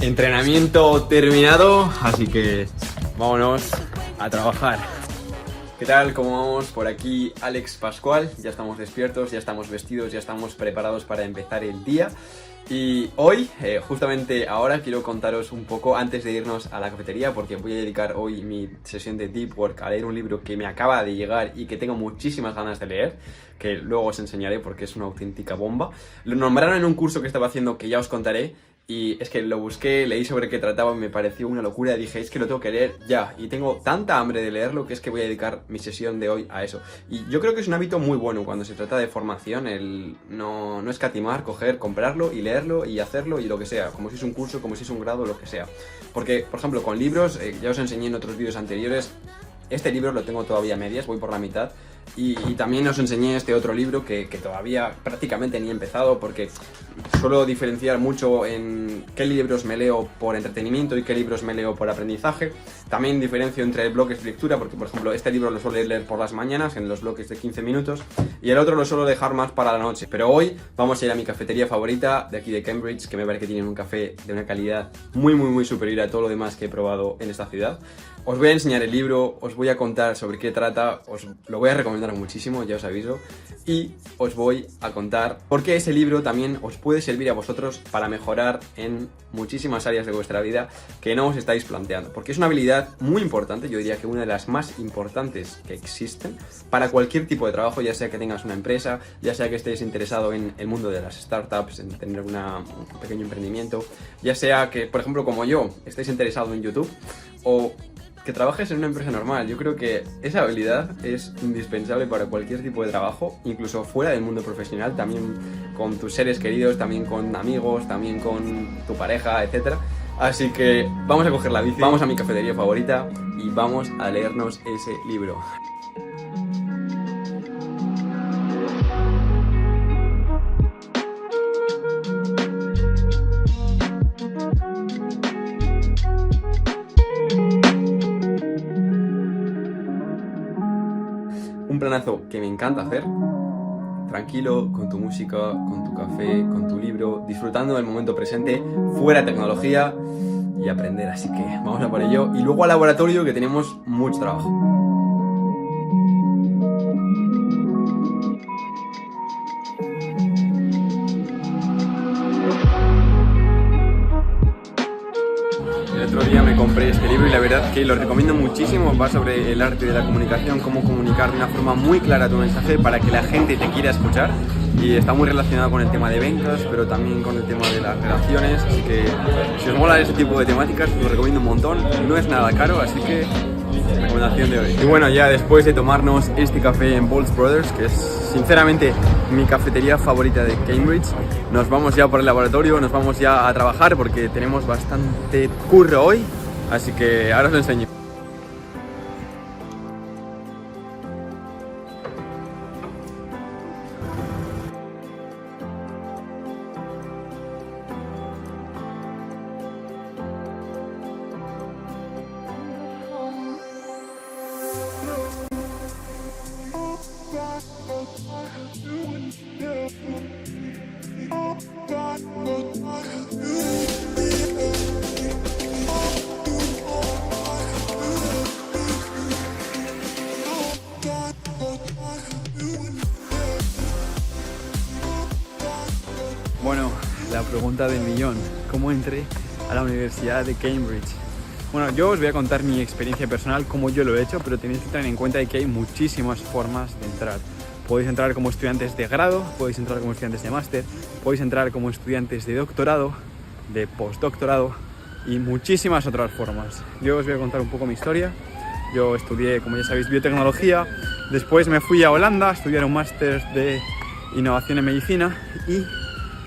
Entrenamiento terminado, así que vámonos a trabajar. ¿Qué tal? ¿Cómo vamos? Por aquí Alex Pascual, ya estamos despiertos, ya estamos vestidos, ya estamos preparados para empezar el día. Y hoy, justamente ahora, quiero contaros un poco antes de irnos a la cafetería, porque voy a dedicar hoy mi sesión de Deep Work a leer un libro que me acaba de llegar y que tengo muchísimas ganas de leer, que luego os enseñaré porque es una auténtica bomba. Lo nombraron en un curso que estaba haciendo que ya os contaré. Y es que lo busqué, leí sobre qué trataba y me pareció una locura. Dije, es que lo tengo que leer ya. Y tengo tanta hambre de leerlo que es que voy a dedicar mi sesión de hoy a eso. Y yo creo que es un hábito muy bueno cuando se trata de formación, el no escatimar, coger, comprarlo y leerlo y hacerlo y lo que sea. Como si es un curso, como si es un grado, lo que sea. Porque, por ejemplo, con libros, ya os enseñé en otros vídeos anteriores, este libro lo tengo todavía a medias, voy por la mitad. Y también os enseñé este otro libro que todavía prácticamente ni he empezado, porque suelo diferenciar mucho en qué libros me leo por entretenimiento y qué libros me leo por aprendizaje. También diferencio entre bloques de lectura, porque por ejemplo este libro lo suelo leer por las mañanas en los bloques de 15 minutos y el otro lo suelo dejar más para la noche. Pero hoy vamos a ir a mi cafetería favorita de aquí de Cambridge, que me parece que tienen un café de una calidad muy superior a todo lo demás que he probado en esta ciudad. Os voy a enseñar el libro, os voy a contar sobre qué trata, os lo voy a recomendar muchísimo, ya os aviso, y os voy a contar por qué ese libro también os puede servir a vosotros para mejorar en muchísimas áreas de vuestra vida que no os estáis planteando, porque es una habilidad muy importante, yo diría que una de las más importantes que existen para cualquier tipo de trabajo, ya sea que tengas una empresa, ya sea que estés interesado en el mundo de las startups, en tener un pequeño emprendimiento, ya sea que, por ejemplo, como yo, estéis interesado en YouTube, o que trabajes en una empresa normal. Yo creo que esa habilidad es indispensable para cualquier tipo de trabajo, incluso fuera del mundo profesional, también con tus seres queridos, también con amigos, también con tu pareja, etc. Así que vamos a coger la bici, vamos a mi cafetería favorita y vamos a leernos ese libro. Un planazo que me encanta hacer, tranquilo, con tu música, con tu café, con tu libro, disfrutando del momento presente, fuera tecnología y aprender, así que vamos a por ello. Y luego al laboratorio, que tenemos mucho trabajo. El otro día me compré este libro y la verdad que lo recomiendo muchísimo. Va sobre el arte de la comunicación, cómo comunicar de una forma muy clara tu mensaje para que la gente te quiera escuchar, y está muy relacionado con el tema de ventas, pero también con el tema de las relaciones, así que si os mola ese tipo de temáticas os lo recomiendo un montón. No es nada caro, así que recomendación de hoy. Y bueno, ya después de tomarnos este café en Bolts Brothers, que es sinceramente mi cafetería favorita de Cambridge, nos vamos ya por el laboratorio, nos vamos ya a trabajar porque tenemos bastante curro hoy, así que ahora os lo enseño. Bueno, la pregunta del millón, ¿cómo entré a la Universidad de Cambridge? Bueno, yo os voy a contar mi experiencia personal, cómo yo lo he hecho, pero tenéis que tener en cuenta que hay muchísimas formas de entrar. Podéis entrar como estudiantes de grado, podéis entrar como estudiantes de máster, podéis entrar como estudiantes de doctorado, de postdoctorado y muchísimas otras formas. Yo os voy a contar un poco mi historia. Yo estudié, como ya sabéis, biotecnología, después me fui a Holanda a estudiar un máster de innovación en medicina y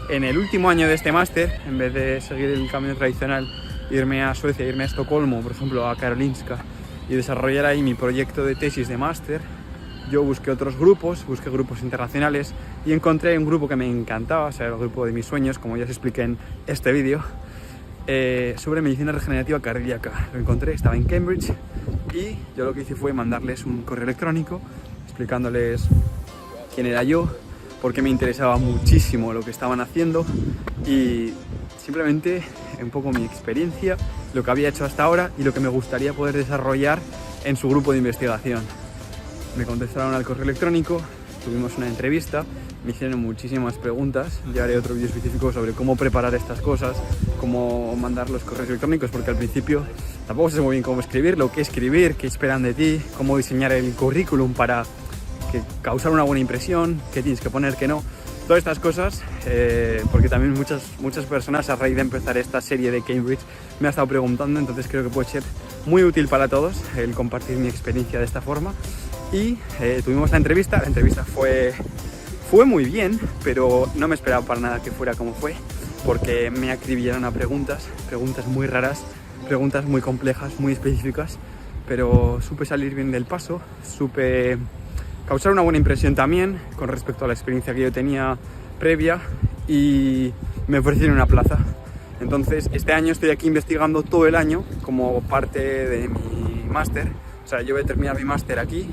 en el último año de este máster, en vez de seguir el camino tradicional, irme a Suecia, irme a Estocolmo, por ejemplo, a Karolinska, y desarrollar ahí mi proyecto de tesis de máster, yo busqué otros grupos, busqué grupos internacionales y encontré un grupo que me encantaba, o sea, el grupo de mis sueños, como ya os expliqué en este vídeo, sobre medicina regenerativa cardíaca. Lo encontré, estaba en Cambridge y yo lo que hice fue mandarles un correo electrónico explicándoles quién era yo, por qué me interesaba muchísimo lo que estaban haciendo y simplemente un poco mi experiencia, lo que había hecho hasta ahora y lo que me gustaría poder desarrollar en su grupo de investigación. Me contestaron al correo electrónico, tuvimos una entrevista, me hicieron muchísimas preguntas. Ya haré otro vídeo específico sobre cómo preparar estas cosas, cómo mandar los correos electrónicos, porque al principio tampoco sé muy bien cómo escribirlo, qué escribir, qué esperan de ti, cómo diseñar el currículum para causar una buena impresión, qué tienes que poner, qué no. Todas estas cosas, porque también muchas personas a raíz de empezar esta serie de Cambridge me han estado preguntando, entonces creo que puede ser muy útil para todos el compartir mi experiencia de esta forma. Y tuvimos la entrevista fue muy bien, pero no me esperaba para nada que fuera como fue, porque me acribillaron a preguntas muy raras, preguntas muy complejas, muy específicas, pero supe salir bien del paso, supe causar una buena impresión también con respecto a la experiencia que yo tenía previa y me ofrecieron una plaza. Entonces este año estoy aquí investigando todo el año como parte de mi máster. O sea, yo voy a terminar mi máster aquí,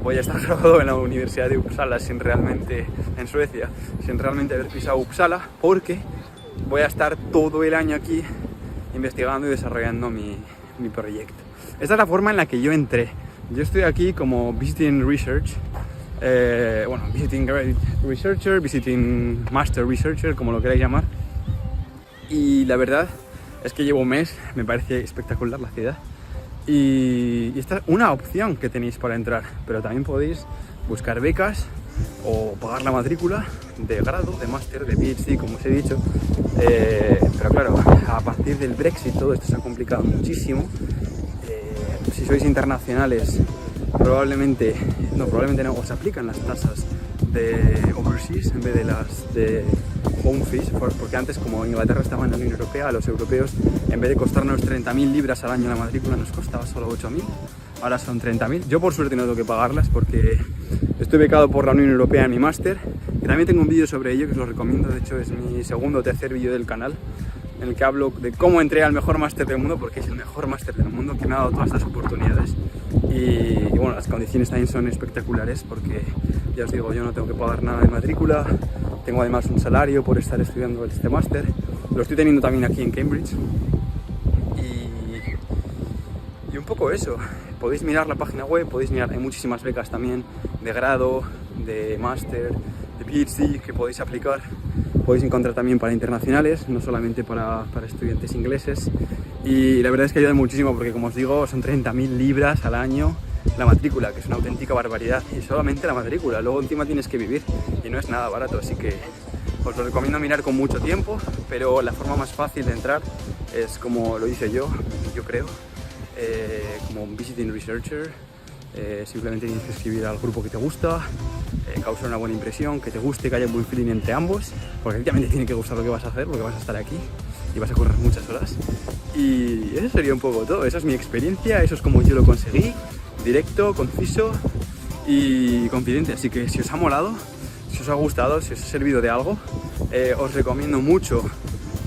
voy a estar graduado en la Universidad de Uppsala en Suecia, sin realmente haber pisado Uppsala, porque voy a estar todo el año aquí investigando y desarrollando mi proyecto. Esta es la forma en la que yo entré. Yo estoy aquí como Visiting Research, Visiting Researcher, Visiting Master Researcher, como lo queráis llamar. Y la verdad es que llevo un mes, me parece espectacular la ciudad. Y esta es una opción que tenéis para entrar, pero también podéis buscar becas o pagar la matrícula de grado, de máster, de PhD, como os he dicho. Pero claro, a partir del Brexit todo esto se ha complicado muchísimo. Si sois internacionales, probablemente no, os aplican las tasas de overseas en vez de las de home fees, porque antes, como Inglaterra estaba en la Unión Europea, a los europeos, en vez de costarnos 30.000 libras al año la matrícula, nos costaba solo 8.000, ahora son 30.000. Yo por suerte no tengo que pagarlas porque estoy becado por la Unión Europea en mi máster, y también tengo un vídeo sobre ello que os lo recomiendo. De hecho es mi segundo o tercer vídeo del canal, en el que hablo de cómo entré al mejor máster del mundo, porque es el mejor máster del mundo que me ha dado todas estas oportunidades. Y bueno, las condiciones también son espectaculares, porque ya os digo, yo no tengo que pagar nada de matrícula, tengo además un salario por estar estudiando este máster, lo estoy teniendo también aquí en Cambridge. Y un poco eso, podéis mirar la página web, podéis mirar, hay muchísimas becas también de grado, de máster, de PhD que podéis aplicar. Podéis encontrar también para internacionales, no solamente para estudiantes ingleses. Y la verdad es que ayuda muchísimo porque, como os digo, son 30.000 libras al año la matrícula, que es una auténtica barbaridad. Y solamente la matrícula, luego encima tienes que vivir y no es nada barato. Así que os lo recomiendo mirar con mucho tiempo, pero la forma más fácil de entrar es como lo hice yo creo, como un Visiting Researcher. Simplemente tienes que escribir al grupo que te gusta, causar una buena impresión, que te guste, que haya un buen feeling entre ambos, porque efectivamente tiene que gustar lo que vas a hacer, porque vas a estar aquí y vas a correr muchas horas. Y eso sería un poco todo, esa es mi experiencia, eso es como yo lo conseguí, directo, conciso y confidente. Así que si os ha molado, si os ha gustado, si os ha servido de algo, os recomiendo mucho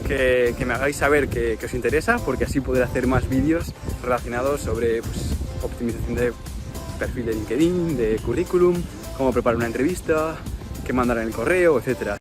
que me hagáis saber que os interesa, porque así podré hacer más vídeos relacionados sobre optimización de perfil de LinkedIn, de currículum, cómo preparar una entrevista, qué mandar en el correo, etcétera.